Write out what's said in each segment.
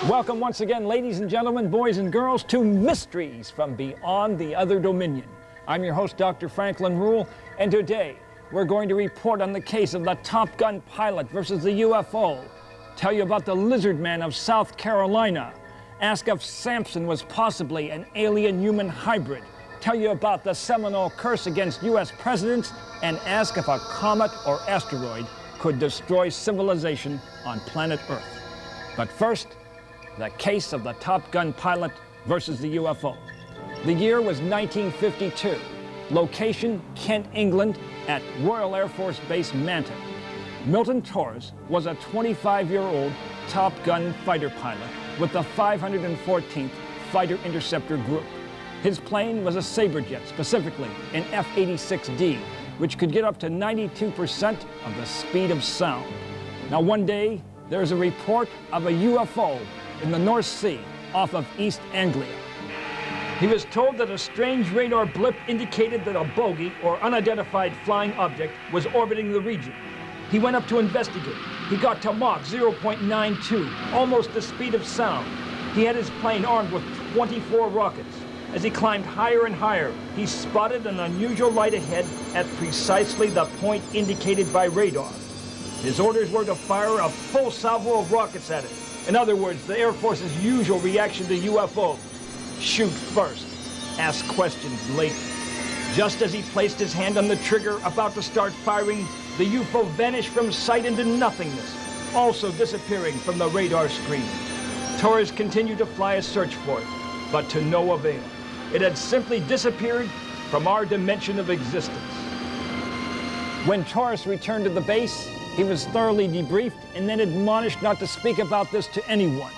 Welcome once again, ladies and gentlemen, boys and girls, to Mysteries from Beyond the Other Dominion. I'm your host, Dr. Franklin Rule, and today we're going to report on the case of the Top Gun pilot versus the UFO, tell you about the Lizard Man of South Carolina, ask if Samson was possibly an alien-human hybrid, tell you about the Seminole curse against U.S. presidents, and ask if a comet or asteroid could destroy civilization on planet Earth. But first, the case of the Top Gun pilot versus the UFO. The year was 1952. Location, Kent, England, at Royal Air Force Base Manta. Milton Torres was a 25-year-old Top Gun fighter pilot with the 514th Fighter Interceptor Group. His plane was a Sabrejet, specifically an F-86D, which could get up to 92% of the speed of sound. Now one day, there's a report of a UFO in the North Sea off of East Anglia. He was told that a strange radar blip indicated that a bogey or unidentified flying object was orbiting the region. He went up to investigate. He got to Mach 0.92, almost the speed of sound. He had his plane armed with 24 rockets. As he climbed higher and higher, he spotted an unusual light ahead at precisely the point indicated by radar. His orders were to fire a full salvo of rockets at it. In other words, the Air Force's usual reaction to UFO: shoot first, ask questions later. Just as he placed his hand on the trigger, about to start firing, the UFO vanished from sight into nothingness, also disappearing from the radar screen. Torres continued to fly a search for it, but to no avail. It had simply disappeared from our dimension of existence. When Torres returned to the base, he was thoroughly debriefed and then admonished not to speak about this to anyone.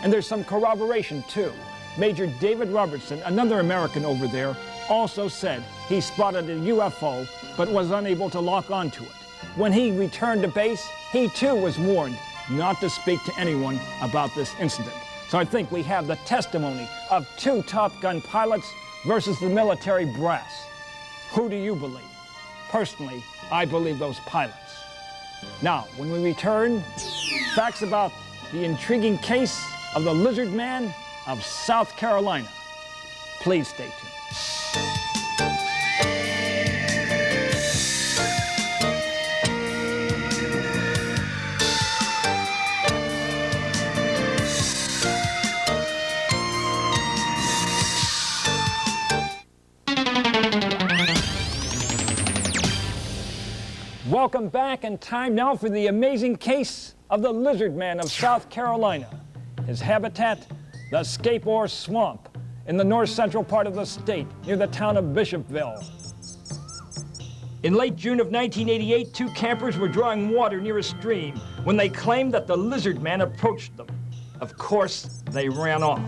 And there's some corroboration too. Major David Robertson, another American over there, also said he spotted a UFO but was unable to lock onto it. When he returned to base, he too was warned not to speak to anyone about this incident. So I think we have the testimony of two Top Gun pilots versus the military brass. Who do you believe? Personally, I believe those pilots. Now, when we return, facts about the intriguing case of the Lizard Man of South Carolina. Please stay tuned. Welcome back, and time now for the amazing case of the Lizard Man of South Carolina. His habitat, the Scape Ore Swamp in the north-central part of the state near the town of Bishopville. In late June of 1988, two campers were drawing water near a stream when they claimed that the Lizard Man approached them. Of course, they ran off.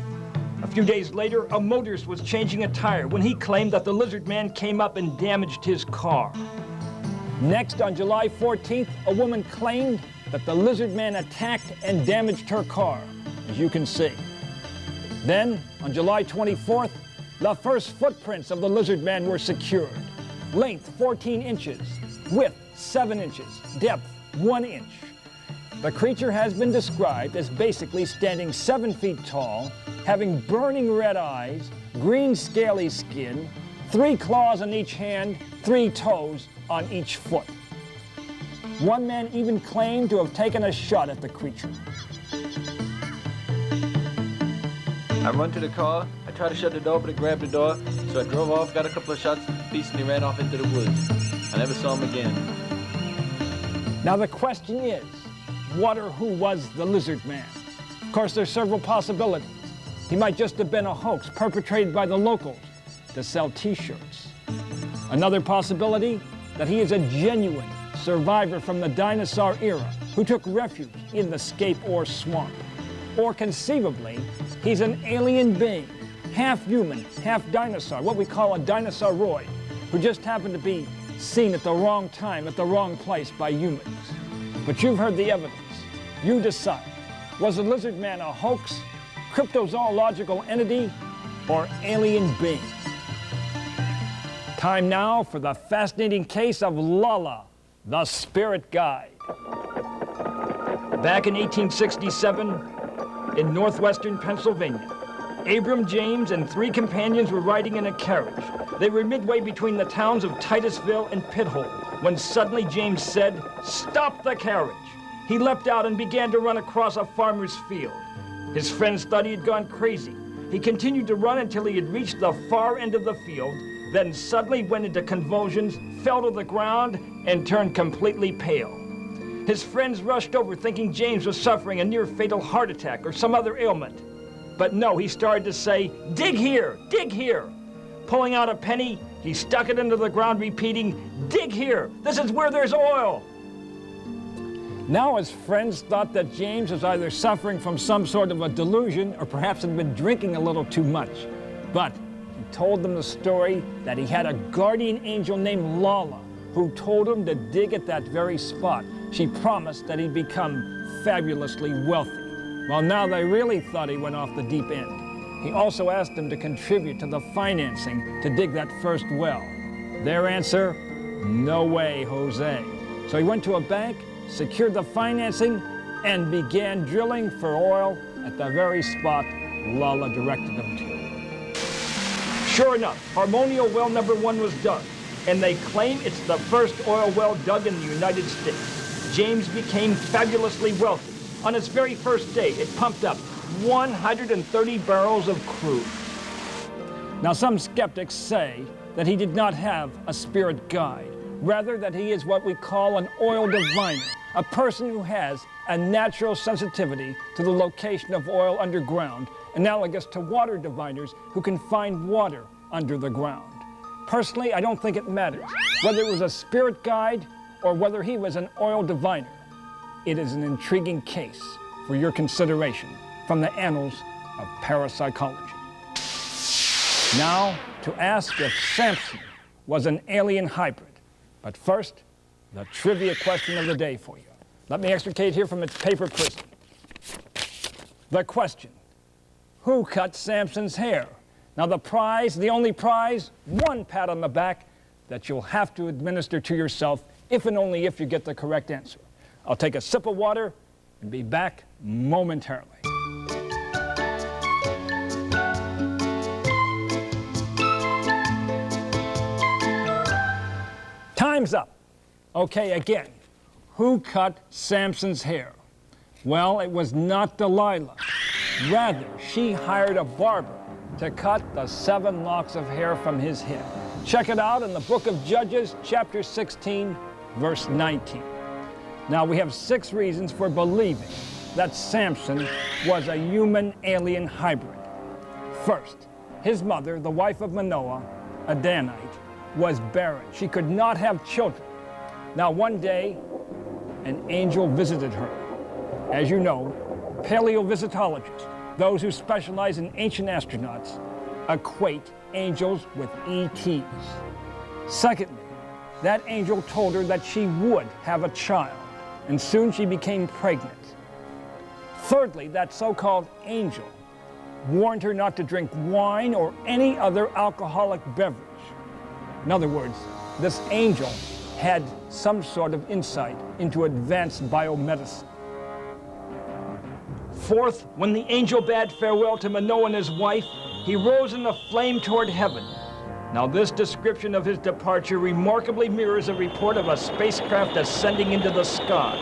A few days later, a motorist was changing a tire when he claimed that the Lizard Man came up and damaged his car. Next, on July 14th, a woman claimed that the Lizard Man attacked and damaged her car, as you can see. Then, on July 24th, the first footprints of the Lizard Man were secured. Length 14 inches, width 7 inches, depth 1 inch. The creature has been described as basically standing 7 feet tall, having burning red eyes, green scaly skin, 3 claws on each hand, 3 toes on each foot. One man even claimed to have taken a shot at the creature. I run to the car, I tried to shut the door, but it grabbed the door, so I drove off, got a couple of shots, piece, and he ran off into the woods. I never saw him again. Now the question is, what or who was the Lizard Man? Of course, there's several possibilities. He might just have been a hoax perpetrated by the locals to sell t-shirts. Another possibility, that he is a genuine survivor from the dinosaur era who took refuge in the Scape Ore Swamp. Or conceivably, he's an alien being, half human, half dinosaur, what we call a dinosauroid, who just happened to be seen at the wrong time, at the wrong place by humans. But you've heard the evidence. You decide. Was the Lizard Man a hoax, cryptozoological entity, or alien being? Time now for the fascinating case of Lala, the spirit guide. Back in 1867, in northwestern Pennsylvania. Abram, James, and 3 companions were riding in a carriage. They were midway between the towns of Titusville and Pithole when suddenly James said, "Stop the carriage!" He leapt out and began to run across a farmer's field. His friends thought he had gone crazy. He continued to run until he had reached the far end of the field, then suddenly went into convulsions, fell to the ground, and turned completely pale. His friends rushed over thinking James was suffering a near-fatal heart attack or some other ailment. But no, he started to say, "Dig here, dig here." Pulling out a penny, he stuck it into the ground, repeating, "Dig here, this is where there's oil." Now his friends thought that James was either suffering from some sort of a delusion or perhaps had been drinking a little too much. But he told them the story that he had a guardian angel named Lala who told him to dig at that very spot. She promised that he'd become fabulously wealthy. Well, now they really thought he went off the deep end. He also asked them to contribute to the financing to dig that first well. Their answer, no way, Jose. So he went to a bank, secured the financing, and began drilling for oil at the very spot Lala directed him to. Sure enough, Harmonial well number 1 was dug, and they claim it's the first oil well dug in the United States. James became fabulously wealthy. On its very first day, it pumped up 130 barrels of crude. Now, some skeptics say that he did not have a spirit guide, rather that he is what we call an oil diviner, a person who has a natural sensitivity to the location of oil underground, analogous to water diviners who can find water under the ground. Personally, I don't think it matters whether it was a spirit guide or whether he was an oil diviner. It is an intriguing case for your consideration from the annals of parapsychology. Now, to ask if Samson was an alien hybrid. But first, the trivia question of the day for you. Let me extricate here from its paper prison. The question, who cut Samson's hair? Now the prize, the only prize, 1 pat on the back that you'll have to administer to yourself if and only if you get the correct answer. I'll take a sip of water and be back momentarily. Time's up. Okay, again, who cut Samson's hair? Well, it was not Delilah. Rather, she hired a barber to cut the 7 locks of hair from his head. Check it out in the book of Judges, chapter 16, verse 19. Now, we have 6 reasons for believing that Samson was a human alien hybrid. First, his mother, the wife of Manoah, a Danite, was barren. She could not have children. Now, one day, an angel visited her. As you know, paleovisitologists, those who specialize in ancient astronauts, equate angels with ETs. Secondly, that angel told her that she would have a child, and soon she became pregnant. Thirdly, that so-called angel warned her not to drink wine or any other alcoholic beverage. In other words, this angel had some sort of insight into advanced biomedicine. Fourth, when the angel bade farewell to Manoah and his wife, he rose in a flame toward heaven. Now, this description of his departure remarkably mirrors a report of a spacecraft ascending into the sky.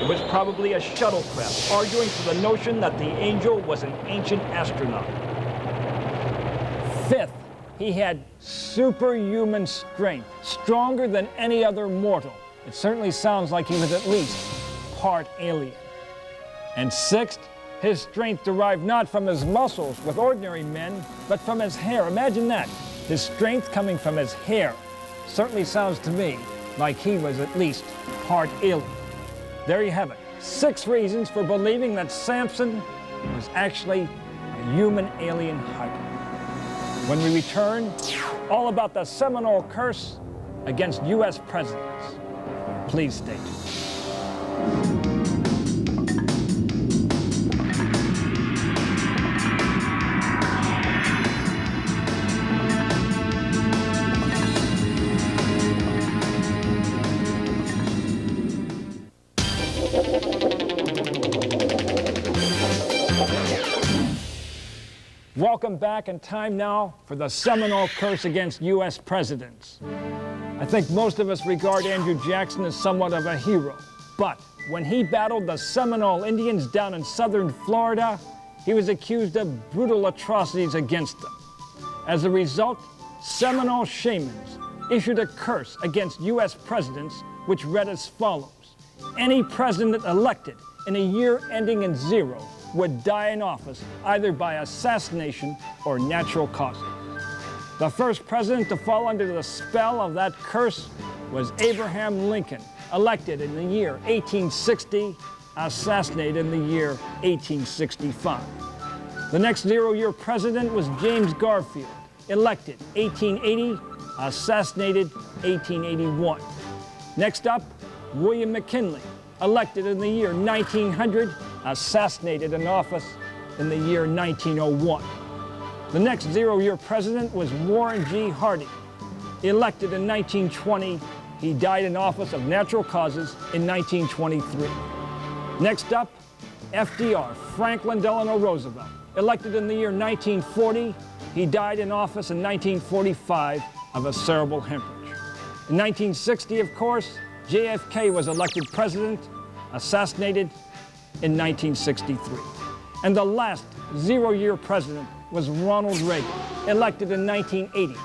It was probably a shuttlecraft, arguing for the notion that the angel was an ancient astronaut. Fifth, he had superhuman strength, stronger than any other mortal. It certainly sounds like he was at least part alien. And sixth, his strength derived not from his muscles with ordinary men, but from his hair. Imagine that. His strength coming from his hair. Certainly sounds to me like he was at least part alien. There you have it. 6 reasons for believing that Samson was actually a human alien hybrid. When we return, all about the Seminole curse against U.S. presidents. Please stay tuned. Welcome back, and time now for the seminal curse against U.S. presidents. I think most of us regard Andrew Jackson as somewhat of a hero, but when he battled the Seminole Indians down in southern Florida, he was accused of brutal atrocities against them. As a result, Seminole shamans issued a curse against U.S. presidents, which read as follows: any president elected in a year ending in 0 would die in office either by assassination or natural causes. The first president to fall under the spell of that curse was Abraham Lincoln, elected in the year 1860, assassinated in the year 1865. The next 0-year president was James Garfield, elected 1880, assassinated 1881. Next up, William McKinley, elected in the year 1900, assassinated in office in the year 1901. The next 0-year president was Warren G. Harding, elected in 1920. He died in office of natural causes in 1923. Next up, FDR, Franklin Delano Roosevelt, elected in the year 1940. He died in office in 1945 of a cerebral hemorrhage. In 1960, of course, JFK was elected president, assassinated in 1963. And the last 0-year president was Ronald Reagan, elected in 1980.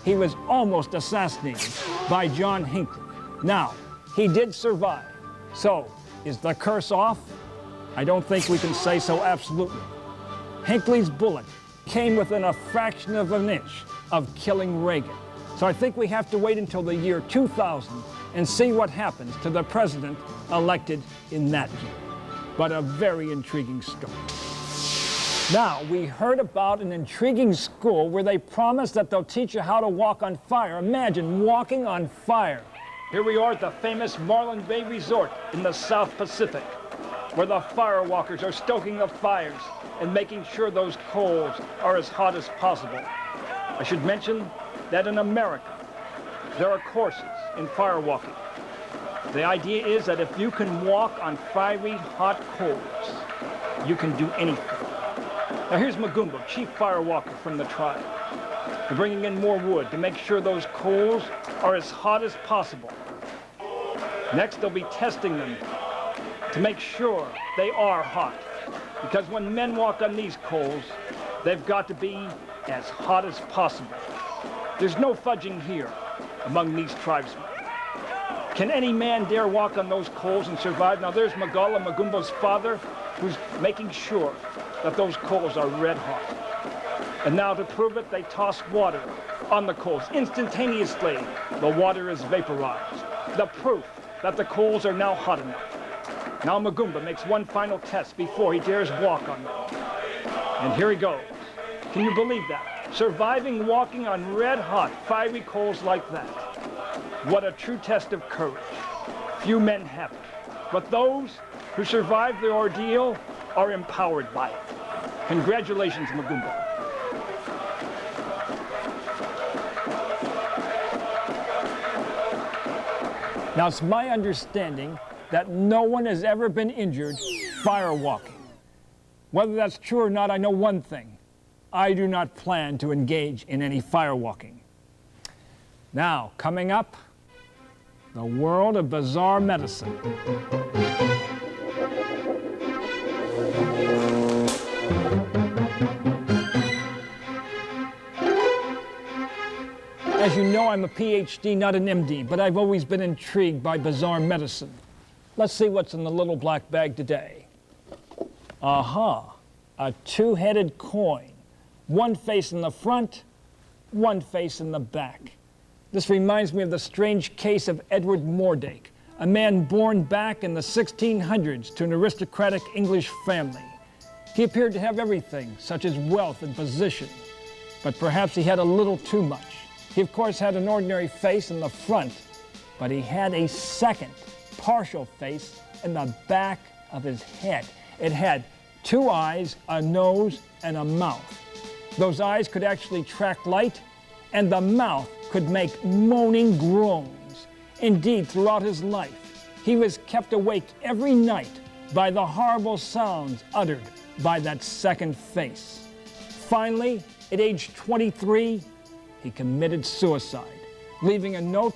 He was almost assassinated by John Hinckley. Now, he did survive. So, is the curse off? I don't think we can say so absolutely. Hinckley's bullet came within a fraction of an inch of killing Reagan. So I think we have to wait until the year 2000 and see what happens to the president elected in that year. But a very intriguing story. Now, we heard about an intriguing school where they promised that they'll teach you how to walk on fire. Imagine walking on fire. Here we are at the famous Marlin Bay Resort in the South Pacific, where the fire walkers are stoking the fires and making sure those coals are as hot as possible. I should mention that in America, there are courses in fire walking. The idea is that if you can walk on fiery hot coals, you can do anything. Now here's Magumbo, chief fire walker from the tribe. They're bringing in more wood to make sure those coals are as hot as possible. Next, they'll be testing them to make sure they are hot. Because when men walk on these coals, they've got to be as hot as possible. There's no fudging here among these tribesmen. Can any man dare walk on those coals and survive? Now there's Magala, Magumbo's father, who's making sure that those coals are red hot. And now to prove it, they toss water on the coals. Instantaneously, the water is vaporized. The proof that the coals are now hot enough. Now Magumba makes one final test before he dares walk on them. And here he goes. Can you believe that? Surviving walking on red-hot, fiery coals like that. What a true test of courage. Few men have it. But those who survive the ordeal are empowered by it. Congratulations, Magumba. Now, it's my understanding that no one has ever been injured fire walking. Whether that's true or not, I know one thing. I do not plan to engage in any fire walking. Now, coming up, the world of bizarre medicine. As you know, I'm a PhD, not an MD, but I've always been intrigued by bizarre medicine. Let's see what's in the little black bag today. Aha, a two-headed coin. One face in the front, one face in the back. This reminds me of the strange case of Edward Mordake, a man born back in the 1600s to an aristocratic English family. He appeared to have everything, such as wealth and position, but perhaps he had a little too much. He, of course, had an ordinary face in the front, but he had a second, partial face in the back of his head. It had two eyes, a nose, and a mouth. Those eyes could actually track light, and the mouth could make moaning groans. Indeed, throughout his life, he was kept awake every night by the horrible sounds uttered by that second face. Finally, at age 23, he committed suicide, leaving a note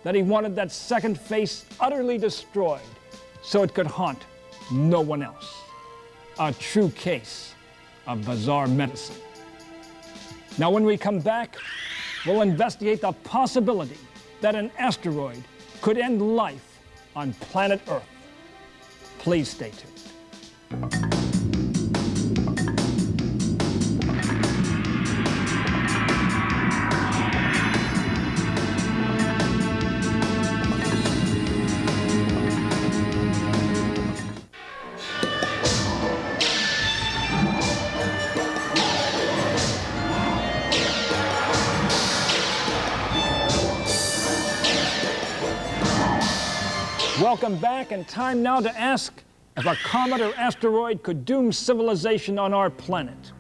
that he wanted that second face utterly destroyed so it could haunt no one else. A true case of bizarre medicine. Now, when we come back, we'll investigate the possibility that an asteroid could end life on planet Earth. Please stay tuned. Welcome back, and time now to ask if a comet or asteroid could doom civilization on our planet.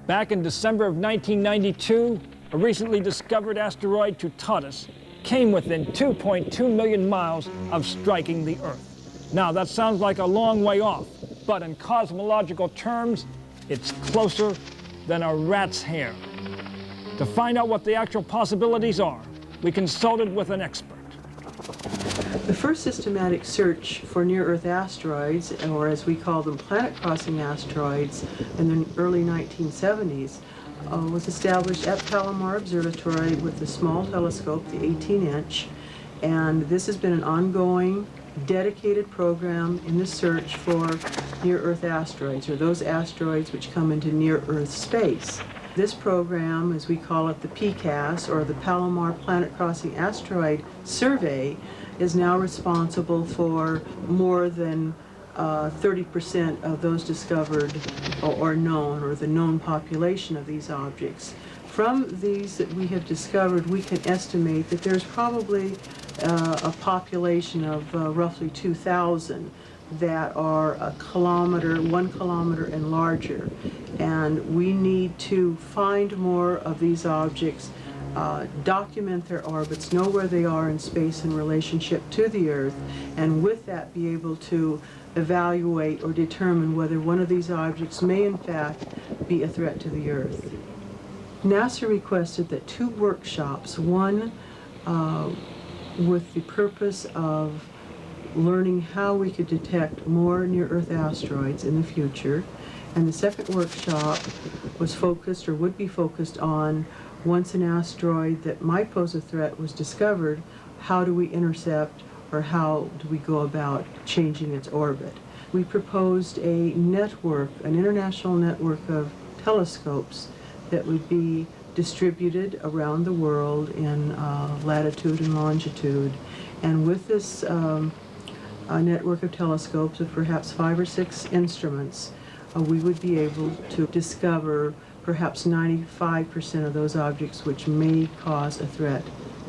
Back in December of 1992, a recently discovered asteroid Tuatatis came within 2.2 million miles of striking the Earth. Now, that sounds like a long way off, but in cosmological terms, it's closer than a rat's hair. To find out what the actual possibilities are, we consulted with an expert. The first systematic search for near-Earth asteroids, or as we call them, planet-crossing asteroids, in the early 1970s, was established at Palomar Observatory with a small telescope, the 18-inch, and this has been an ongoing, dedicated program in the search for near-Earth asteroids, or those asteroids which come into near-Earth space. This program, as we call it, the PCAS, or the Palomar Planet Crossing Asteroid Survey, is now responsible for more than 30% of those discovered or known, or the known population of these objects. From these that we have discovered, we can estimate that there's probably a population of roughly 2,000 that are 1 kilometer and larger. And we need to find more of these objects, document their orbits, know where they are in space in relationship to the Earth, and with that be able to evaluate or determine whether one of these objects may in fact be a threat to the Earth. NASA requested that 2 workshops, one with the purpose of learning how we could detect more near-Earth asteroids in the future, and the second workshop was focused, or would be focused on, once an asteroid that might pose a threat was discovered, how do we intercept, or how do we go about changing its orbit. We proposed a network, an international network of telescopes that would be distributed around the world in latitude and longitude. And with this network of telescopes of perhaps 5 or 6 instruments, we would be able to discover perhaps 95% of those objects which may cause a threat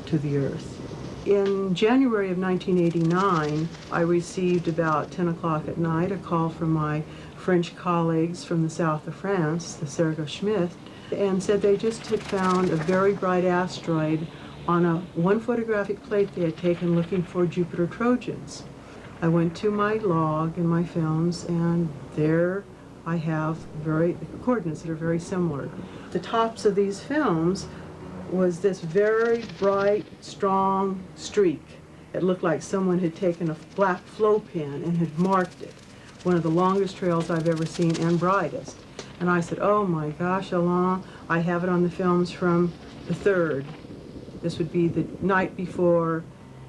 to the Earth. In January of 1989, I received about 10 o'clock at night a call from my French colleagues from the south of France, the Serge Schmidt, and said they just had found a very bright asteroid on one photographic plate they had taken looking for Jupiter Trojans. I went to my log and my films, and there I have coordinates that are very similar. The tops of these films was this very bright, strong streak. It looked like someone had taken a black flow pen and had marked it. One of the longest trails I've ever seen and brightest. And I said, oh my gosh, Alain, I have it on the films from the 3rd. This would be the night before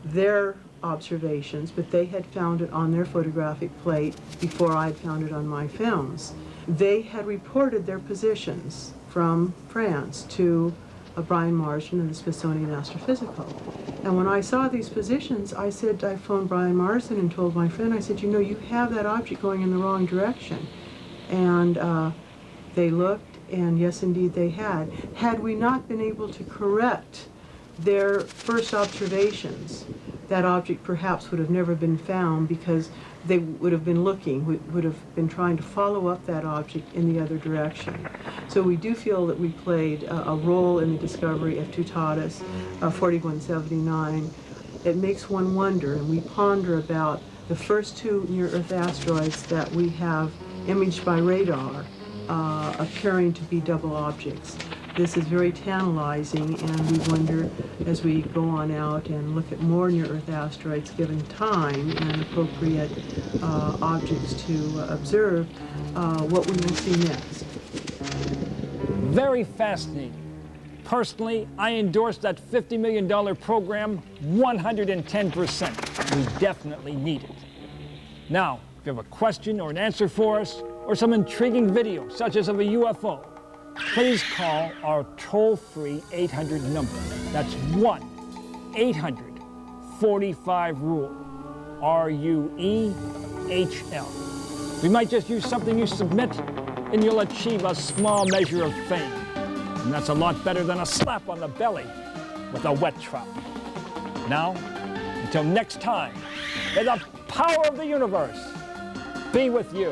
their observations, but they had found it on their photographic plate before I had found it on my films. They had reported their positions from France to Brian Marsden and the Smithsonian Astrophysical. And when I saw these positions, I phoned Brian Marsden and told my friend, I said, you know, you have that object going in the wrong direction. And they looked, and yes, indeed they had. Had we not been able to correct their first observations, that object perhaps would have never been found, because they would have been would have been trying to follow up that object in the other direction. So we do feel that we played a role in the discovery of Tuatatis 4179. It makes one wonder, and we ponder about the first 2 near-Earth asteroids that we have imaged by radar, appearing to be double objects. This is very tantalizing, and we wonder, as we go on out and look at more near-Earth asteroids given time and appropriate objects to observe, what we will see next. Very fascinating. Personally, I endorse that $50 million program 110%. We definitely need it. Now, if you have a question or an answer for us, or some intriguing video, such as of a UFO, please call our toll-free 800 number. That's 1-800-45-RULE, RUEHL. We might just use something you submit, and you'll achieve a small measure of fame. And that's a lot better than a slap on the belly with a wet trout. Now, until next time, may the power of the universe be with you.